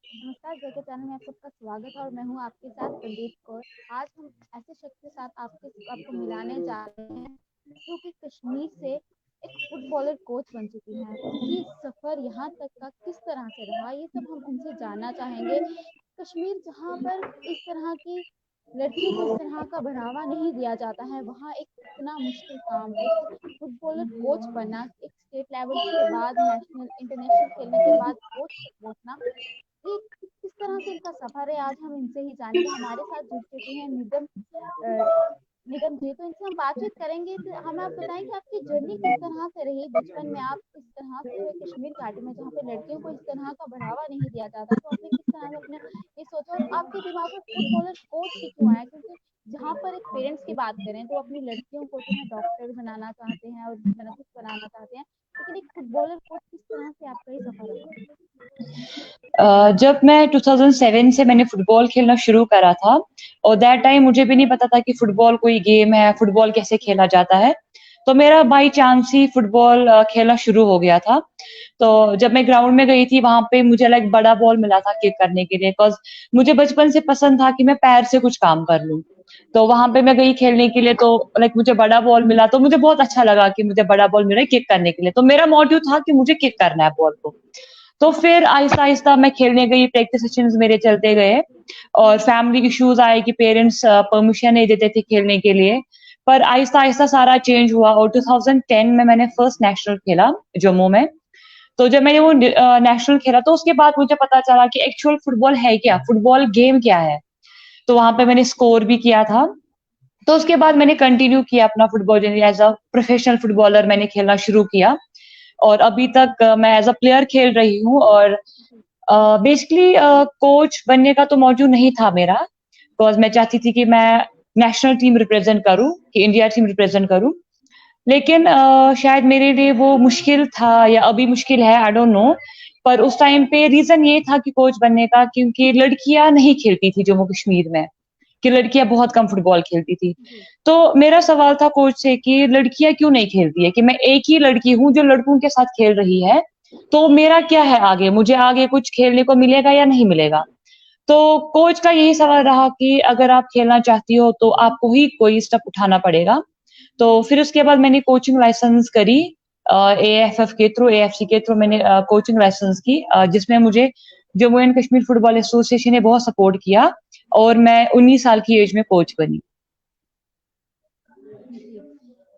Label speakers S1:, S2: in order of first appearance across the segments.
S1: नमस्कार, जय के चैनल में आप सबका स्वागत है और मैं हूँ आपके साथ प्रदीप कौर। आज हम ऐसे शख्स के साथ आपको मिलाने जा रहे हैं जो कि कश्मीर से एक फुटबॉलर कोच बन चुकी हैं। उनकी सफर यहाँ तक का किस तरह से रहा, ये सब हम उनसे जानना चाहेंगे। कश्मीर जहाँ पर इस तरह की लड़कियों को इस तरह का बढ़ावा नहीं दिया जाता है, वहाँ एक इतना मुश्किल काम, एक फुटबॉलर कोच बनना, एक स्टेट लेवल के बाद नेशनल इंटरनेशनल खेलने के बाद कोच तक पहुंचना, ये किस तरह से इनका सफर है, आज हम इनसे ही जानेंगे। हमारे साथ जुड़ चुके हैं निगम जी, तो इनसे हम बातचीत करेंगे। तो हमें आप बताएं कि आपकी जर्नी किस तरह से रही बचपन में। आप किस तरह से जो है कश्मीर घाटी में जहाँ पे लड़कियों को इस तरह का बढ़ावा नहीं दिया जाता, तो आपने किस तरह से अपने ये सोचा और आपके दिमाग में फुटबॉलर कोच ही क्यों आया? क्योंकि जहाँ पर एक पेरेंट्स की बात करें तो अपनी लड़कियों को जो है डॉक्टर बनाना चाहते हैं और कुछ बनाना चाहते हैं, लेकिन एक फुटबॉलर कोच किस तरह से आपका ये सफर रहा?
S2: जब मैं 2007 से मैंने फुटबॉल खेलना शुरू करा था और दैट टाइम मुझे भी नहीं पता था कि फुटबॉल कोई गेम है, फुटबॉल कैसे खेला जाता है। तो मेरा बाई चांस ही फुटबॉल खेलना शुरू हो गया था। तो जब मैं ग्राउंड में गई थी वहां पे मुझे लाइक बड़ा बॉल मिला था किक करने के लिए, बिकॉज मुझे बचपन से पसंद था कि मैं पैर से कुछ काम कर लूं। तो वहां पे मैं गई खेलने के लिए, तो लाइक मुझे बड़ा बॉल मिला तो मुझे बहुत अच्छा लगा कि मुझे बड़ा बॉल मिला है किक करने के लिए। तो मेरा मोटिव था कि मुझे किक करना है बॉल को। तो फिर आहिस्ता-आहिस्ता मैं खेलने गई, प्रैक्टिस सेशंस मेरे चलते गए और फैमिली इश्यूज़ आए कि पेरेंट्स परमिशन नहीं देते थे खेलने के लिए। पर आहिस्ता-आहिस्ता सारा चेंज हुआ और 2010 में मैंने फर्स्ट नेशनल खेला जम्मू में। तो जब मैंने वो नेशनल खेला तो उसके बाद मुझे पता चला कि एक्चुअल फुटबॉल है क्या? फुटबॉल गेम क्या है? तो वहाँ पे मैंने स्कोर भी किया था। तो उसके बाद मैंने कंटिन्यू किया अपना football journey, as a professional footballer मैंने खेलना शुरू किया और अभी तक मैं एज़ अ प्लेयर खेल रही हूँ। और बेसिकली कोच बनने का तो मौजू नहीं था मेरा, बिकॉज़ मैं चाहती थी कि मैं नेशनल टीम रिप्रेज़ेंट करूँ, कि इंडिया टीम रिप्रेज़ेंट करूँ। लेकिन शायद मेरे लिए वो मुश्किल था या अभी मुश्किल है, आई डोंट नो। पर उस टाइम पे रीज़न ये था कि कोच बनने का, क्योंकि लड़कियाँ नहीं खेलती थी जम्मू कश्मीर में, कि लड़कियाँ बहुत कम फुटबॉल खेलती थी।
S1: जी।
S2: तो मेरा सवाल था कोच से कि लड़कियाँ क्यों नहीं खेलती है? कि मैं एक ही लड़की हूँ जो लड़कों के साथ खेल रही है, तो मेरा क्या है आगे? मुझे आगे कुछ खेलने को मिलेगा या नहीं मिलेगा? तो कोच का यही सवाल रहा कि अगर आप खेलना चाहती हो तो आपको ही कोई स्टेप उठाना पड़ेगा। तो फिर उसके बाद मैंने कोचिंग लाइसेंस करी, एएफएफ के थ्रू, एएफसी के थ्रू मैंने कोचिंग लाइसेंस की, जिसमें मुझे Jammu and Kashmir football association ने बहुत सपोर्ट किया और मैं 19 साल की एज में कोच बनी।
S1: जी।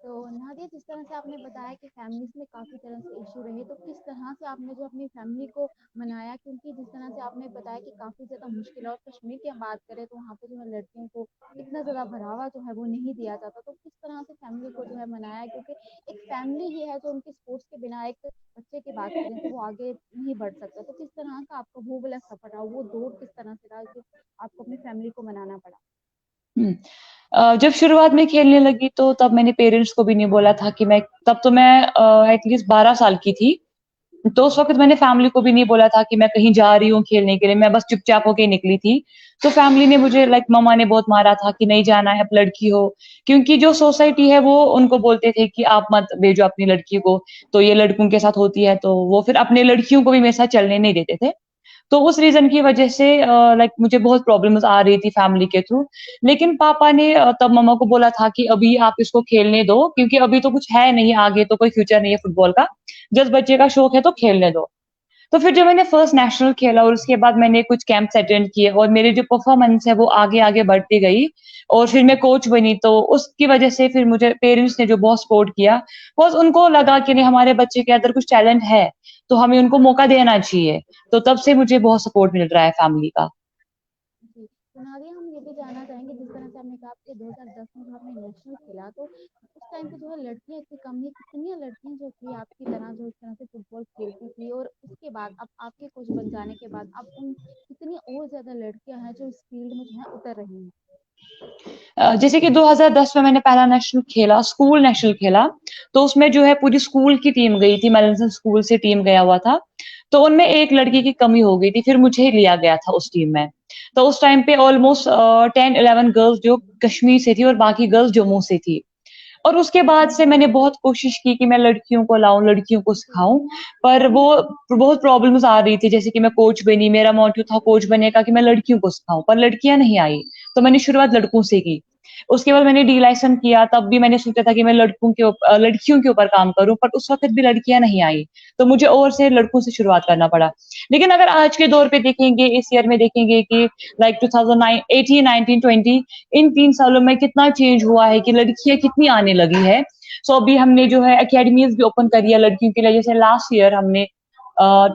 S1: तो नादिया, जिस तरह से आपने बताया कि फैमिलीज़ में काफ़ी तरह से इश्यू रहे, तो किस तरह से आपने जो अपनी फैमिली को मनाया? क्योंकि जिस तरह से आपने बताया कि काफ़ी ज़्यादा मुश्किल है और कश्मीर की हम बात करें तो वहाँ पे जो है लड़कियों को इतना ज़्यादा बढ़ावा जो है वो नहीं दिया जाता। तो किस तरह से फैमिली को जो है मनाया? क्योंकि एक फैमिली ही है जो उनकी स्पोर्ट्स के बिना, एक बच्चे की बात करें तो वो आगे नहीं बढ़ सकता। तो किस तरह का आपका वो वाला सफ़र रहा, वो दौर किस तरह से रहा कि आपको अपनी फैमिली को मनाना पड़ा?
S2: हुँ। जब शुरुआत में खेलने लगी तो तब मैंने पेरेंट्स को भी नहीं बोला था कि मैं, तब तो मैं एटलीस्ट 12 साल की थी। तो उस वक़्त मैंने फैमिली को भी नहीं बोला था कि मैं कहीं जा रही हूँ खेलने के लिए, मैं बस चुपचाप होके निकली थी। तो फैमिली ने मुझे, लाइक मम्मा ने बहुत मारा था कि नहीं जाना है, आप लड़की हो। क्योंकि जो सोसाइटी है वो उनको बोलते थे कि आप मत भेजो अपनी लड़की को, तो ये लड़कों के साथ होती है, तो वो फिर अपने लड़कियों को भी मेरे साथ चलने नहीं देते थे। तो उस रीज़न की वज़ह से लाइक मुझे बहुत प्रॉब्लम्स आ रही थी फैमिली के थ्रू। लेकिन पापा ने तब मम्मा को बोला था कि अभी आप इसको खेलने दो, क्योंकि अभी तो कुछ है नहीं, आगे तो कोई फ्यूचर नहीं है फुटबॉल का। जिस बच्चे का शौक है तो खेलने दो। तो फिर जब मैंने फर्स्ट नेशनल खेला और उसके बाद मैंने कुछ कैंप्स अटेंड किए और मेरी जो परफॉर्मेंस है वो आगे-आगे बढ़ती गई और फिर मैं कोच बनी, तो उसकी वज़ह से फिर मुझे पेरेंट्स ने जो बहुत सपोर्ट किया, बिकॉज़ उनको लगा कि नहीं, हमारे बच्चे के अंदर कुछ टैलेंट है, तो हमें उनको मौका देना चाहिए। तो तब से मुझे बहुत सपोर्ट मिल रहा है फैमिली का।
S1: जी, तो नादिया, हम ये भी जानना चाहेंगे, जिस तरह से आपने कहा आपके 2010 में जो आपने नेशनल खेला, तो उस टाइम पे जो है लड़कियाँ इतनी कम थी, कितनी लड़कियाँ जो थी आपकी तरह जो इस तरह से फुटबॉल खेलती थी? और उसके बाद अब आपके कोच बन जाने के बाद अब उन कितनी और ज़्यादा लड़कियाँ हैं जो इस फील्ड में जो है उतर रही हैं?
S2: जैसे कि 2010 में मैंने पहला नेशनल खेला, स्कूल नेशनल खेला, तो उसमें जो है पूरी स्कूल की टीम गई थी, मेलनसन स्कूल से टीम गया हुआ था। तो उनमें एक लड़की की कमी हो गई थी, फिर मुझे लिया गया था उस टीम में। तो उस टाइम पे ऑलमोस्ट 10-11 गर्ल्स जो कश्मीर से थी और बाकी गर्ल्स जम्मू से थी। और उसके बाद से मैंने बहुत कोशिश की कि मैं लड़कियों को लाऊं, लड़कियों को सिखाऊं, पर वो बहुत प्रॉब्लम्स आ रही थी। जैसे कि मैं कोच बनी, मेरा मोटिव था कोच बनने का कि मैं लड़कियों को सिखाऊं, पर लड़कियां नहीं आई। तो मैंने शुरुआत लड़कों से की। उसके बाद मैंने डी लाइसेंस किया, तब भी मैंने सोचा था कि मैं लड़कियों के ऊपर काम करूं, पर उस वक्त भी लड़कियां नहीं आई। तो मुझे और से लड़कों से शुरुआत करना पड़ा। लेकिन अगर आज के दौर पे देखेंगे, इस ईयर में देखेंगे कि लाइक 2009 18 19 20, इन 3 सालों में कितना चेंज हुआ है कि लड़कियां कितनी आने लगी है। सो अभी हमने जो है एकेडमीज भी ओपन करी है लड़कियों के लिए। जैसे लास्ट ईयर हमने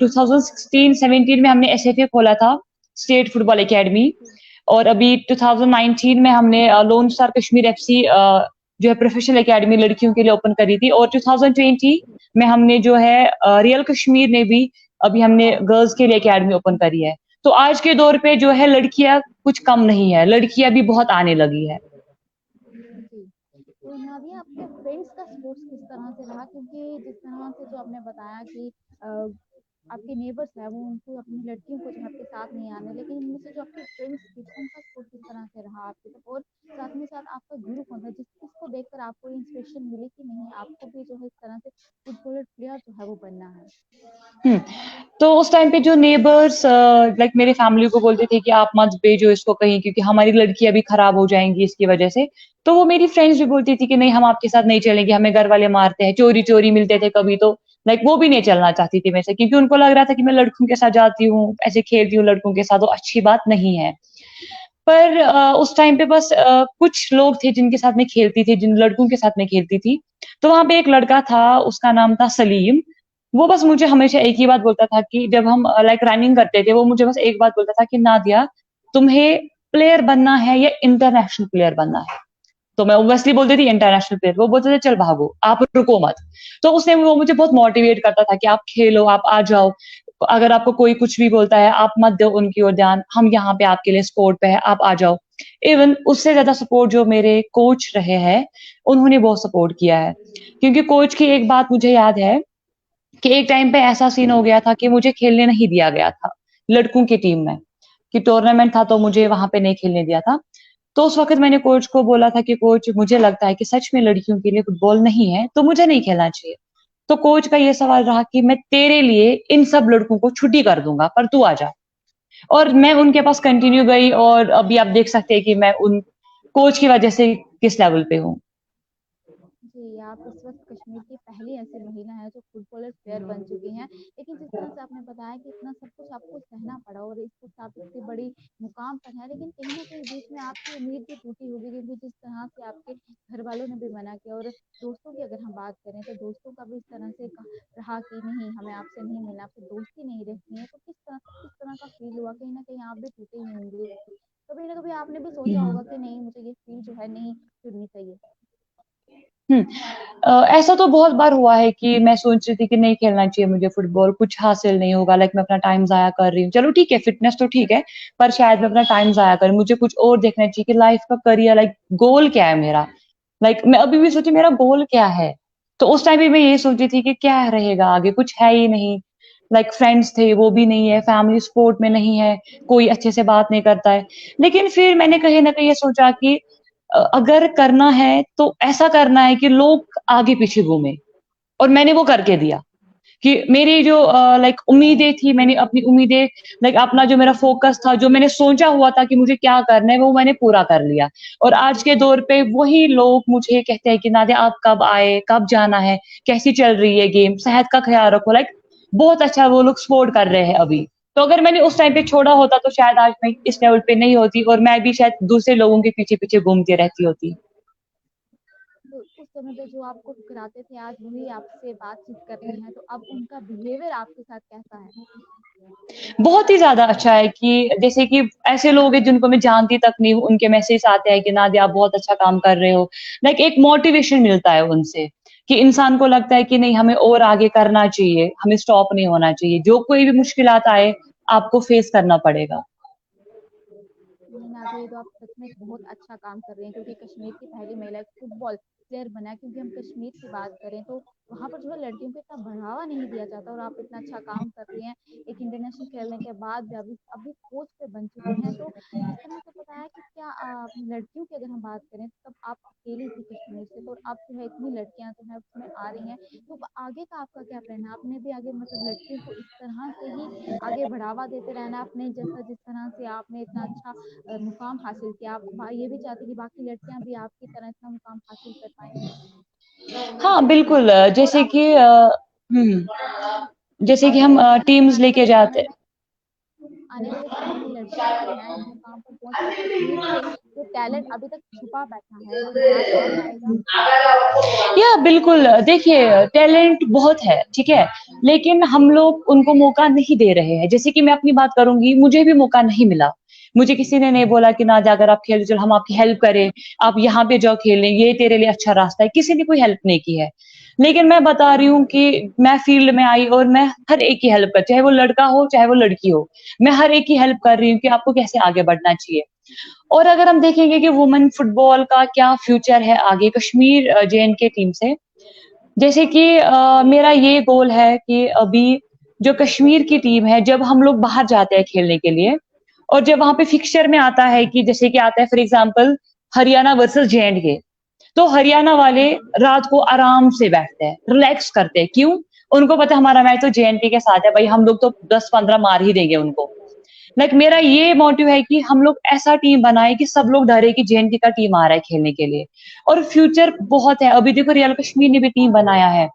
S2: 2016-17 में हमने एसएफए खोला था, स्टेट फुटबॉल एकेडमी।
S1: जी
S2: और अभी 2019 में हमने लोन स्टार कश्मीर एफसी जो है प्रोफेशनल एकेडमी लड़कियों के लिए ओपन करी थी। और 2020
S1: जी
S2: में हमने जो है रियल कश्मीर ने भी अभी हमने गर्ल्स के लिए एकेडमी ओपन करी है। तो आज के दौर पे जो है लड़कियां कुछ कम नहीं है, लड़कियां भी बहुत आने लगी है।
S1: जी। तो नादिया, आपके फ्रेंड्स का स्पोर्ट्स किस तरह से रहा? क्योंकि जिस तरह से जो आपने बताया कि आपके नेबर्स हैं वो उनको अपनी लड़कियों को जो है आपके साथ नहीं आने, लेकिन इनमें से जो आपके फ्रेंड्स थे उनका सपोर्ट किस तरह से रहा आपकी तरफ? और साथ में साथ आपका गुरु कौन था जिसको देखकर आपको इंस्पिरेशन मिली कि नहीं, आपको भी जो है इस तरह से फुटबॉलर प्लेयर जो है वो बनना है?
S2: हम्म। तो उस टाइम पे जो नेबर्स लाइक मेरे फैमिली को बोलते थे कि आप मत भेजो इसको कहीं, क्योंकि हमारी लड़कियां भी खराब हो जाएंगी इसकी वजह से। तो वो मेरी फ्रेंड्स भी बोलती थी कि नहीं, हम आपके साथ नहीं चलेंगे, हमें घर वाले मारते हैं, चोरी चोरी मिलते थे कभी तो। लाइक वो भी नहीं चलना चाहती थी मेरे से, क्योंकि उनको लग रहा था कि मैं लड़कों के साथ जाती हूँ, ऐसे खेलती हूँ लड़कों के साथ, तो अच्छी बात नहीं है। पर उस टाइम पे बस कुछ लोग थे जिनके साथ मैं खेलती थी, जिन लड़कों के साथ मैं खेलती थी। तो वहां पे एक लड़का था, उसका नाम था सलीम। वो बस मुझे हमेशा एक ही बात बोलता था कि जब हम लाइक रनिंग करते थे, वो मुझे बस एक बात बोलता था कि नादिया, तुम्हें प्लेयर बनना है या इंटरनेशनल प्लेयर बनना है? तो मैं ओब्वियसली बोलती थी इंटरनेशनल प्लेयर। वो बोलते थे चल भागो, आप रुको मत। तो उसने वो मुझे बहुत मोटिवेट करता था कि आप खेलो, आप आ जाओ, अगर आपको कोई कुछ भी बोलता है आप मत दो उनकी ओर ध्यान, हम यहाँ पे आपके लिए सपोर्ट पे है, आप आ जाओ। इवन उससे ज्यादा सपोर्ट जो मेरे कोच रहे हैं, उन्होंने बहुत सपोर्ट किया है। क्योंकि कोच की एक बात मुझे याद है कि एक टाइम पे ऐसा सीन हो गया था कि मुझे खेलने नहीं दिया गया था लड़कों की टीम में, कि टूर्नामेंट था तो मुझे वहां पे नहीं खेलने दिया था। तो उस वक्त मैंने कोच को बोला था कि कोच, मुझे लगता है कि सच में लड़कियों के लिए फुटबॉल नहीं है, तो मुझे नहीं खेलना चाहिए। तो कोच का ये सवाल रहा कि मैं तेरे लिए इन सब लड़कों को छुट्टी कर दूंगा, पर तू आ जा। और मैं उनके पास कंटिन्यू गई, और अभी आप देख सकते हैं कि मैं उन कोच की वजह से किस लेवल पे हूँ।
S1: जी, आप इस वक्त कश्मीर की पहली ऐसी महिला है जो फुटबॉलर प्लेयर बन चुकी हैं। लेकिन जिस तरह से आपने बताया कि इतना सब कुछ आपको सहना पड़ा और इस वक्त आप इतनी बड़ी मुकाम पर हैं, लेकिन कहीं ना कहीं बीच में आपकी उम्मीद भी टूटी होगी, क्योंकि जिस तरह से आपके घर वालों ने भी मना किया। और दोस्तों की अगर हम बात करें तो दोस्तों का भी इस तरह से रहा कि नहीं, हमें आपसे नहीं मिलना, आपसे दोस्ती नहीं रखनी है। तो किस तरह का फील हुआ? कहीं ना कहीं आप भी टूटे ही होंगे। कभी ना कभी आपने भी सोचा
S2: हम्म।
S1: होगा कि नहीं, मुझे ये फील जो है नहीं छुड़नी चाहिए।
S2: हम्म। ऐसा तो बहुत बार हुआ है कि मैं सोच रही थी कि नहीं खेलना चाहिए मुझे फुटबॉल, कुछ हासिल नहीं होगा, लाइक मैं अपना टाइम जाया कर रही हूँ। चलो ठीक है, फिटनेस तो ठीक है, पर शायद मैं अपना टाइम जाया कर, मुझे कुछ और देखना चाहिए कि लाइफ का करियर, लाइक गोल क्या है मेरा। लाइक मैं अभी भी सोची मेरा गोल क्या है। तो उस टाइम भी मैं ये सोच रही थी कि क्या रहेगा आगे, कुछ है ही नहीं। लाइक फ्रेंड्स थे वो भी नहीं है, फैमिली सपोर्ट में नहीं है, कोई अच्छे से बात नहीं करता है। लेकिन फिर मैंने कहीं ना कहीं ये सोचा कि अगर करना है तो ऐसा करना है कि लोग आगे पीछे घूमे। और मैंने वो करके दिया कि मेरी जो लाइक उम्मीदें थी, मैंने अपनी उम्मीदें, लाइक अपना जो मेरा फोकस था, जो मैंने सोचा हुआ था कि मुझे क्या करना है, वो मैंने पूरा कर लिया। और आज के दौर पे वही लोग मुझे कहते हैं कि नादिया आप कब आए, कब जाना है, कैसी चल रही है गेम, सेहत का ख्याल रखो। लाइक बहुत अच्छा वो लोग सपोर्ट कर रहे हैं अभी। तो अगर मैंने उस टाइम पे छोड़ा होता तो शायद आज मैं इस लेवल पे नहीं होती, और मैं भी शायद दूसरे लोगों के पीछे पीछे घूमती रहती होती।
S1: तो उस समय पे जो आपको ठुकराते थे आज वही आपसे बातचीत कर रहे हैं, तो अब उनका बिहेवियर आपके साथ कैसा है?
S2: बहुत ही ज्यादा अच्छा है कि जैसे कि ऐसे लोग हैं जिनको मैं जानती तक नहीं हूँ, उनके मैसेज आते हैं कि नादिया आप बहुत अच्छा काम कर रहे हो। लाइक एक मोटिवेशन मिलता है उनसे, कि इंसान को लगता है कि नहीं, हमें और आगे करना चाहिए, हमें स्टॉप नहीं होना चाहिए, जो कोई भी मुश्किलात आए आपको फेस करना पड़ेगा।
S1: नहीं नाज़िया, ये तो आप सच में एक बहुत अच्छा काम कर रहे हैं, क्योंकि कश्मीर की पहली महिला एक फुटबॉल प्लेयर बना है। क्योंकि हम कश्मीर की बात करें तो वहाँ पर जो है लड़कियों को इतना बढ़ावा नहीं दिया जाता, और आप इतना अच्छा काम कर रही हैं। एक इंटरनेशनल खेलने के बाद भी अभी अभी कोच पे बन चुकी हैं। तो जिस तरह से बताया कि क्या लड़कियों की अगर हम बात करें तब आप अकेली थी कश्मीर से, तो आप जो है इतनी लड़कियां जो है उसमें आ रही हैं, तो आगे का आपका क्या प्लान है? आपने भी आगे मतलब लड़कियों को इस तरह से ही आगे बढ़ावा देते रहना है, अपने जैसा जिस तरह से आपने इतना अच्छा मुकाम हासिल किया, आप ये भी चाहते कि बाकी लड़कियां भी आपकी तरह इतना मुकाम हासिल कर पाए?
S2: हाँ बिल्कुल,
S1: और
S2: जैसे
S1: आप
S2: कि जैसे कि
S1: आपको
S2: हम
S1: लगता है कि
S2: टीम्स लेके जाते।
S1: आने वाले समय में लड़कियां जो हैं इस मुकाम पर पहुंच कर कश्मीर से जो टैलेंट अभी तक छुपा बैठा है वो बाहर आ पाएगा?
S2: या बिल्कुल, देखिए टैलेंट बहुत है, ठीक है, लेकिन हम लोग उनको मौका नहीं दे रहे हैं। जैसे कि मैं अपनी बात करूंगी, मुझे भी मौका नहीं मिला। मुझे किसी ने नहीं बोला कि ना जाकर आप खेलो, चलो हम आपकी हेल्प करें, आप यहाँ पे जाओ खेलने, ये तेरे लिए अच्छा रास्ता है। किसी ने कोई हेल्प नहीं की है। लेकिन मैं बता रही हूँ कि मैं फील्ड में आई और मैं हर एक की हेल्प कर, चाहे वो लड़का हो चाहे वो लड़की हो, मैं हर एक की हेल्प कर रही हूँ कि आपको कैसे आगे बढ़ना चाहिए। और अगर हम देखेंगे कि वुमेन फुटबॉल का क्या फ्यूचर है आगे कश्मीर जे-एंड-के टीम से, जैसे कि मेरा ये गोल है कि अभी जो कश्मीर की टीम है, जब हम लोग बाहर जाते हैं खेलने के लिए और जब वहां पे फिक्सचर में आता है कि जैसे कि आता है फॉर एग्जांपल हरियाणा वर्सेस जे-एंड-के, तो हरियाणा वाले रात को आराम से बैठते हैं, रिलैक्स करते हैं। क्यों? उनको पता है हमारा मैच तो जे-एंड-के के साथ है, भाई हम लोग तो 10-15 मार ही देंगे उनको। मेरा ये मोटिव है कि हम लोग ऐसा टीम बनाए कि सब लोग डरे कि जे-एंड-के का टीम आ रहा है खेलने के लिए। और फ्यूचर बहुत है। अभी देखो रियल कश्मीर ने भी टीम बनाया है।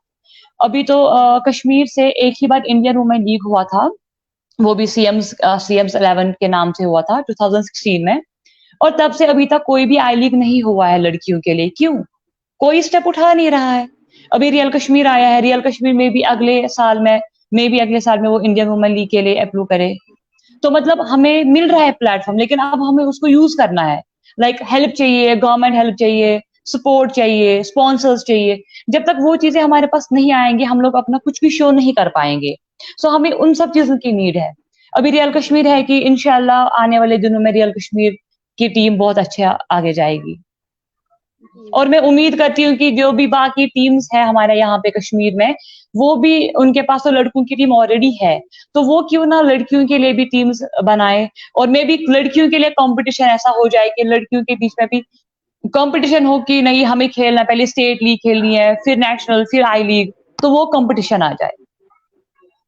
S2: अभी तो कश्मीर से एक ही बार इंडियन वुमेन लीग हुआ था, वो भी सीएम्स 11 के नाम से हुआ था 2016 में। और तब से अभी तक कोई भी आई लीग नहीं हुआ है लड़कियों के लिए। क्यों? कोई स्टेप उठा नहीं रहा है। अभी रियल कश्मीर आया है, रियल कश्मीर में भी अगले साल में वो इंडियन वुमेन लीग के लिए अप्रूव करे। तो मतलब हमें मिल रहा है प्लेटफॉर्म, लेकिन अब हमें उसको यूज करना है। हेल्प चाहिए, गवर्नमेंट हेल्प चाहिए, सपोर्ट चाहिए, स्पॉन्सर्स चाहिए। जब तक वो चीजें हमारे पास नहीं आएंगे, हम लोग अपना कुछ भी शो नहीं कर पाएंगे। सो हमें उन सब चीजों की नीड है। अभी रियल कश्मीर है कि इंशाल्लाह आने वाले दिनों में रियल कश्मीर की टीम बहुत अच्छा आगे जाएगी।
S1: जी।
S2: और मैं उम्मीद करती हूँ कि जो भी बाकी टीम्स है हमारे यहाँ पे कश्मीर में, वो भी उनके पास तो लड़कों की टीम ऑलरेडी है, तो वो क्यों ना लड़कियों के लिए भी टीम्स बनाए। और मे बी लड़कियों के लिए कंपटीशन ऐसा हो जाए कि लड़कियों के बीच में भी कंपटीशन हो कि नहीं हमें खेलना, पहले स्टेट लीग खेलनी है, फिर नेशनल, फिर आई लीग, तो वो कंपटीशन आ जाए।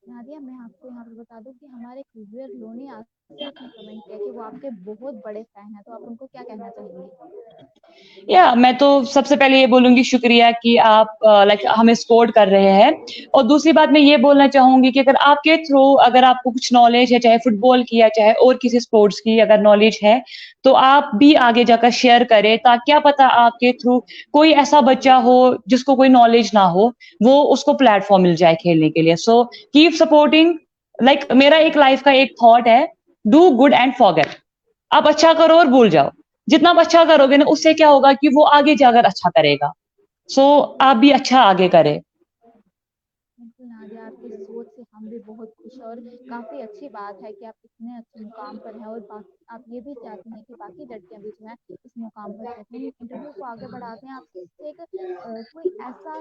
S1: नादिया, मैं आपको यहाँ पे बता दूं कि हमारे व्यूअर लोनी आसिफ ने कमेंट किया कि वो आपके बहुत बड़े फैन हैं, तो आप उनको क्या कहना चाहेंगे?
S2: या मैं तो सबसे पहले ये बोलूंगी शुक्रिया कि आप हमें सपोर्ट कर रहे हैं। और दूसरी बात मैं ये बोलना चाहूंगी कि अगर आपके थ्रू अगर आपको कुछ नॉलेज है, चाहे फुटबॉल की या चाहे और किसी स्पोर्ट्स की अगर नॉलेज है, तो आप भी आगे जाकर शेयर करें, ताकि क्या पता आपके थ्रू कोई ऐसा बच्चा हो जिसको कोई नॉलेज ना हो, वो उसको प्लेटफॉर्म मिल जाए खेलने के लिए। So keep supporting. मेरा एक लाइफ का एक थॉट है, डू गुड एंड फॉरगेट। आप अच्छा करो और भूल जाओ। जितना आप अच्छा करोगे ना, उससे क्या होगा कि वो आगे जाकर अच्छा करेगा। सो आप भी अच्छा आगे करें।
S1: बिल्कुल नादिया, आपकी सोच से हम भी बहुत खुश हैं और काफ़ी अच्छी बात है कि आप इतने अच्छे मुकाम पर हैं और आप ये भी चाहती हैं कि बाकी लड़कियां भी जो है इस मुकाम पर पहुंचें। हम इंटरव्यू को आगे बढ़ाते हैं, आपसे एक कोई ऐसा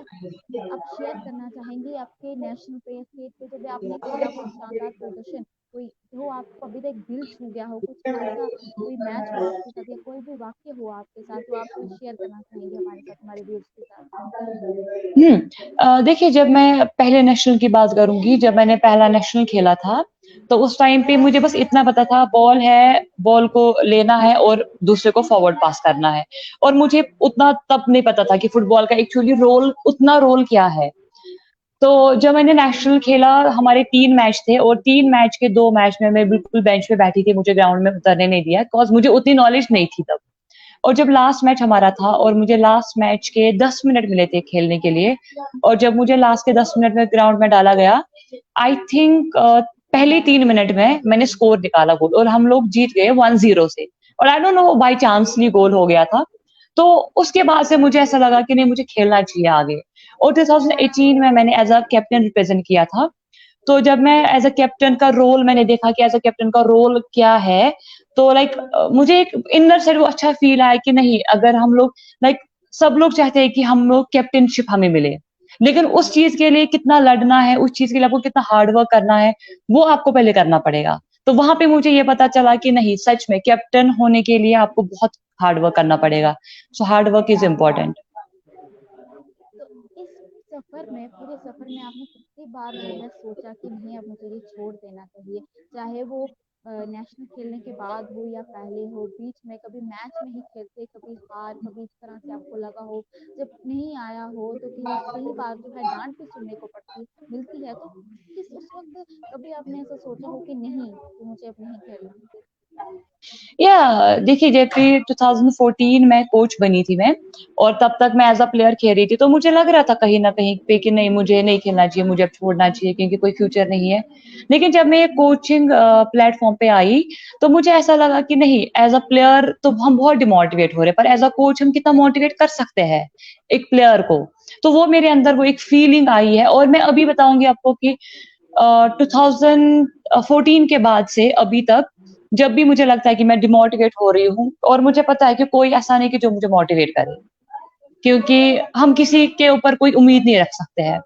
S1: आप शेयर करना चाहेंगी आपके नेशनल पे, स्टेट पे जब भी आपने खेला कोई शानदार प्रदर्शन, कोई जो आपको अभी तक दिल छू गया हो, कुछ ऐसा कोई मैच हो आपके साथ या कोई भी वाक्य हो आपके साथ, तो आप शेयर करना चाहेंगे हमारे साथ, हमारे व्यूअर्स के साथ?
S2: देखिए जब मैं पहले नेशनल की बात करूंगी, जब मैंने पहला नेशनल खेला था, तो उस टाइम पे मुझे बस इतना पता था बॉल है, बॉल को लेना है और दूसरे को फॉरवर्ड पास करना है। और मुझे उतना तब नहीं पता था कि फुटबॉल का एक्चुअली रोल क्या है। तो जब मैंने नेशनल खेला, हमारे 3 मैच थे और 3 मैच के 2 मैच में मैं बिल्कुल बेंच पे बैठी थी, मुझे ग्राउंड में उतरने नहीं दिया, बिकॉज़ मुझे उतनी नॉलेज नहीं थी तब। और जब लास्ट मैच हमारा था और मुझे लास्ट मैच के 10 मिनट मिले थे खेलने के लिए, और जब मुझे लास्ट के 10 मिनट में ग्राउंड में डाला गया, आई थिंक पहले 3 मिनट में मैंने स्कोर निकाला गोल और हम लोग जीत गए 1-0 से। और आई डोंट नो बाय चांसली गोल हो गया था। तो उसके बाद से मुझे ऐसा लगा कि नहीं, मुझे खेलना चाहिए आगे। और 2018 में मैंने एज़ अ कैप्टन रिप्रेजेंट किया था। तो जब मैं एज़ अ कैप्टन का रोल मैंने देखा कि एज़ अ कैप्टन का रोल क्या है, तो मुझे एक इनर से वो अच्छा फील आया कि नहीं, अगर हम लोग लाइक सब लोग चाहते हैं कि हम लोग कैप्टनशिप हमें मिले, लेकिन उस चीज के लिए कितना लड़ना है, उस चीज के लिए आपको कितना हार्ड वर्क करना है, वो आपको पहले करना पड़ेगा। तो वहां पे मुझे ये पता चला कि नहीं, सच में कैप्टन होने के लिए आपको बहुत हार्ड वर्क करना पड़ेगा। So hard work is important.
S1: पूरे सफर में आपने कितनी बार जो है सोचा कि नहीं अब मुझे ये छोड़ देना चाहिए, चाहे वो नेशनल खेलने के बाद हो या पहले हो, बीच में कभी मैच में ही खेलते, कभी हार, कभी इस तरह से आपको लगा हो जब नहीं आया हो तो कि कई बार जो है डांट भी सुनने को पड़ती मिलती है, तो किस उस वक्त कभी आपने ऐसा सोचा हो कि नहीं कि मुझे अब नहीं खेलना?
S2: या देखिए, जब भी 2014 में कोच बनी थी मैं, और तब तक मैं एज़ अ प्लेयर खेल रही थी, तो मुझे लग रहा था कहीं न कहीं पे कि नहीं, मुझे नहीं खेलना चाहिए, मुझे अब छोड़ना चाहिए क्योंकि कोई फ्यूचर नहीं है। लेकिन जब मैं ये कोचिंग प्लेटफ़ॉर्म पे आई, तो मुझे ऐसा लगा कि नहीं, एज़ अ प्लेयर तो हम बहुत डिमोटिवेट हो रहे हैं, पर एज़ अ कोच हम कितना मोटिवेट कर सकते हैं एक प्लेयर को। तो वो मेरे अंदर वो एक फीलिंग आई है, और मैं अभी बताऊँगी आपको कि 2014 के बाद से अभी तक जब भी मुझे लगता है कि मैं डिमोटिवेट हो रही हूँ, और मुझे पता है कि कोई ऐसा नहीं कि जो मुझे मोटिवेट करे, क्योंकि हम किसी के ऊपर कोई उम्मीद नहीं रख सकते हैं।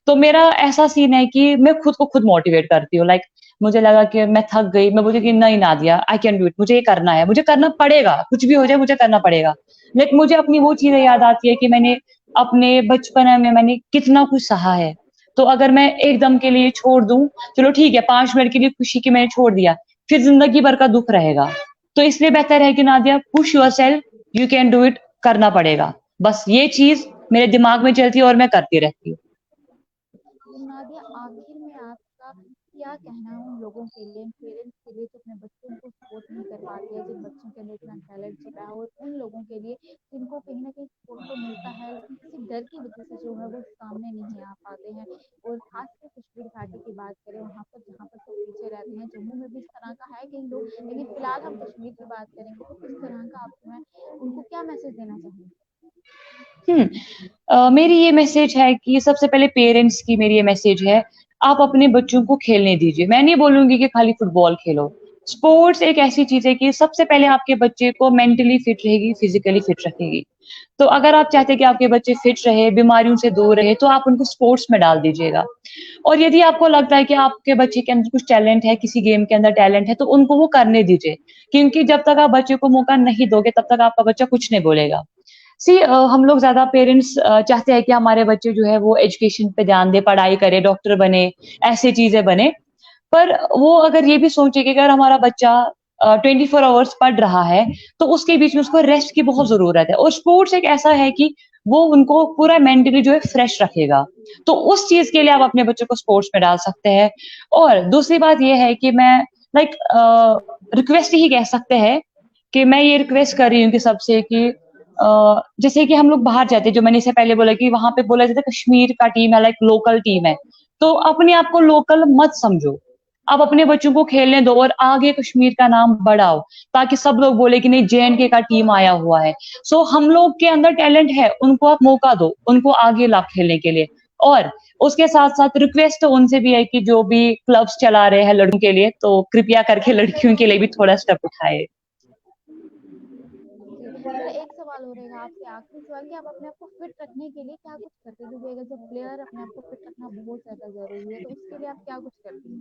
S2: तो मेरा ऐसा सीन है कि मैं खुद को खुद मोटिवेट करती हूँ, लाइक मुझे लगा कि मैं थक गई, मैं बोली कि नहीं Nadia, I can do it, मुझे ये करना है, मुझे करना पड़ेगा, कुछ भी हो जाए मुझे करना पड़ेगा। लेकिन मुझे अपनी वो चीज़ें याद आती है कि मैंने अपने बचपन में मैंने कितना कुछ सहा है। तो अगर मैं एकदम के लिए छोड़ दूँ, चलो ठीक है 5 मिनट के लिए खुशी की मैंने छोड़ दिया, फिर ज़िंदगी भर का दुःख रहेगा। तो इसलिए बेहतर है कि Nadia, push yourself, you can do it, करना पड़ेगा। बस ये चीज़ मेरे दिमाग में चलती है और मैं करती रहती हूँ।
S1: तो नादिया, आखिर में आपका क्या कहना है उन लोगों के लिए, पेरेंट्स के लिए जो अपने बच्चों को सपोर्ट नहीं कर पाते हैं, जिन बच्चों के अंदर इतना टैलेंट छिपा है, और उन लोगों के लिए जिनको कहीं ना कहीं सपोर्ट तो मिलता है लेकिन किसी डर की वजह से जो है वो सामने नहीं आ पाते हैं। और खासकर कश्मीर घाटी की बात करें, वहाँ पर जहाँ पर सब पीछे रहते हैं, जम्मू में भी इस तरह का है कई लोग, लेकिन फिलहाल हम कश्मीर की बात करेंगे तो किस तरह का आप मैं उनको क्या मैसेज देना चाहेंगे?
S2: हुँ। मेरी ये मैसेज है कि सबसे पहले पेरेंट्स की मेरी ये मैसेज है, आप अपने बच्चों को खेलने दीजिए। मैं नहीं बोलूँगी कि खाली फुटबॉल खेलो। स्पोर्ट्स एक ऐसी चीज़ है कि सबसे पहले आपके बच्चे को मेंटली फिट रहेगी, फिज़िकली फिट रखेगी। तो अगर आप चाहते हैं कि आपके बच्चे फिट रहे, बीमारियों से दूर रहे, तो आप उनको स्पोर्ट्स में डाल दीजिएगा। और यदि आपको लगता है कि आपके बच्चे के अंदर कुछ टैलेंट है, किसी गेम के अंदर टैलेंट है, तो उनको वो करने दीजिए। क्योंकि जब तक आप बच्चे को मौका नहीं दोगे, तब तक आपका बच्चा कुछ नहीं बोलेगा। हम लोग ज़्यादा पेरेंट्स चाहते हैं कि हमारे बच्चे जो है वो एजुकेशन पे ध्यान दें, पढ़ाई करें, डॉक्टर बने, ऐसी चीज़ें बने। पर वो अगर ये भी सोचे कि अगर हमारा बच्चा 24 आवर्स पढ़ रहा है, तो उसके बीच में उसको रेस्ट की बहुत ज़रूरत है, और स्पोर्ट्स एक ऐसा है कि वो उनको पूरा मेंटली जो है फ्रेश रखेगा। तो उस चीज़ के लिए आप अपने बच्चों को स्पोर्ट्स में डाल सकते हैं। और दूसरी बात ये है कि मैं लाइक रिक्वेस्ट ही कह सकते हैं कि मैं ये रिक्वेस्ट कर रही हूँ कि सबसे कि जैसे कि हम लोग बाहर जाते हैं, जो मैंने इससे पहले बोला कि वहाँ पे बोला जाता है कश्मीर का टीम है, लाइक लोकल टीम है। तो अपने आप को लोकल मत समझो। आप अपने बच्चों को खेलने दो और आगे कश्मीर का नाम बढ़ाओ, ताकि सब लोग बोले कि नहीं, जेएनके का टीम आया हुआ है। सो हम लोग के अंदर टैलेंट है, उनको आप मौका दो, उनको आगे ला खेलने के लिए। और उसके साथ-साथ रिक्वेस्ट तो उनसे भी है कि जो भी क्लब्स चला रहे हैं लड़कों के लिए, तो कृपया करके लड़कियों के लिए भी थोड़ा स्टेप उठाएँ।
S1: जी, मेरा एक सवाल और रहेगा आपसे, आखिरी सवाल, कि आप अपने आप को फिट रखने के लिए क्या कुछ करते हैं? क्योंकि अगर जब प्लेयर अपने आप को फिट रखना बहुत ज़्यादा ज़रूरी है, तो उसके लिए आप क्या कुछ करती हैं?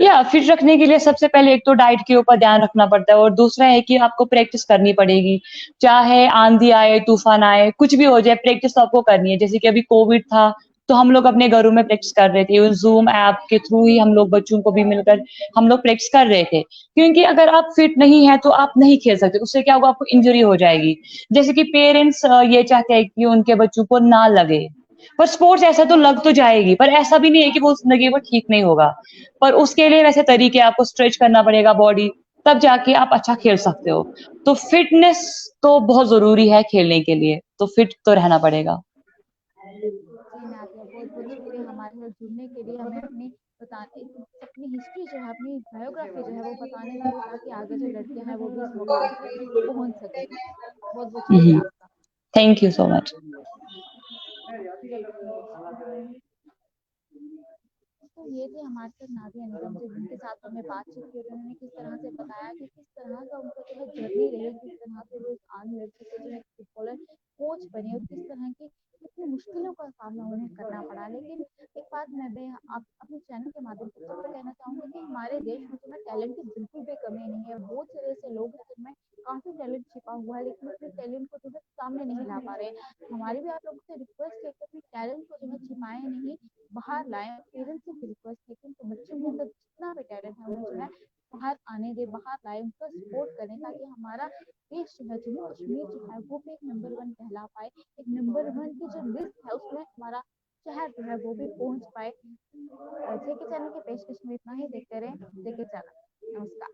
S2: या फिट रखने के लिए सबसे पहले एक तो डाइट के ऊपर ध्यान रखना पड़ता है, और दूसरा है कि आपको प्रैक्टिस करनी पड़ेगी। चाहे आंधी आए, तूफान आए, कुछ भी हो जाए, प्रैक्टिस तो आपको करनी है। जैसे कि अभी कोविड था, तो हम लोग अपने घरों में प्रैक्टिस कर रहे थे। उस ज़ूम ऐप के थ्रू ही हम लोग बच्चों को भी मिलकर हम लोग प्रैक्टिस कर रहे थे। क्योंकि अगर आप फिट नहीं हैं, तो आप नहीं खेल सकते। उससे क्या होगा, आपको इंजरी हो जाएगी। जैसे कि पेरेंट्स ये चाहते हैं कि उनके बच्चों को ना लगे। पर स्पोर्ट्स ऐसा तो लग तो जाएगी, पर ऐसा भी नहीं है कि वो ज़िंदगी भर ठीक नहीं होगा। पर उसके लिए वैसे तरीके, आपको स्ट्रेच करना पड़ेगा बॉडी, तब जाके आप अच्छा खेल सकते हो। तो फिटनेस तो बहुत ज़रूरी है खेलने के लिए, तो फिट तो रहना पड़ेगा।
S1: जी नादिया, बहुत बहुत शुक्रिया हमारे साथ जुड़ने के लिए, हमें अपनी अपनी हिस्ट्री जो है, अपनी बायोग्राफी जो है वो बताने के लिए, ताकि आगे जो लड़कियां हैं वो भी इस मुकाम पे पहुंच सके। बहुत बहुत
S2: हुँ,
S1: शुक्रिया
S2: हुँ।
S1: आपका।
S2: Thank you so much.
S1: तो ये थे हमारे साथ नादिया निगम जी, जिनके साथ हमने बातचीत की, और उन्होंने किस तरह से बताया कि किस तरह का उनका जो है जर्नी रही, किस तरह से वो एक आम लड़की से जो है फुटबॉलर कोच बने, और किस तरह की कितनी मुश्किलों का सामना उन्हें करना पड़ा। लेकिन एक बात मैं आप अपने चैनल के माध्यम से जरूर कहना चाहूंगी कि हमारे देश में जो है टैलेंट की बिल्कुल भी कमी नहीं है। बहुत सारे ऐसे लोग हैं जिनमें काफी टैलेंट छिपा हुआ है, लेकिन अपने टैलेंट को जो है सामने नहीं ला पा रहे हैं। हमारी भी आप लोगों से रिक्वेस्ट है कि अपने टैलेंट को जो बाहर लाएं। पेरेंट्स से भी रिक्वेस्ट है कि उनके बच्चों के अंदर जितना भी टैलेंट है उन्हें जो है बाहर आने दे, बाहर लाए, उनका सपोर्ट करें, ताकि हमारा देश जो है जम्मू कश्मीर जो है वो भी एक नंबर वन कहला पाए। एक नंबर वन की जो लिस्ट है उसमें हमारा शहर जो है वो भी पहुंच पाए। जेके चैनल की पेशकश में इतना ही। देखते रहें जेके चैनल। नमस्कार।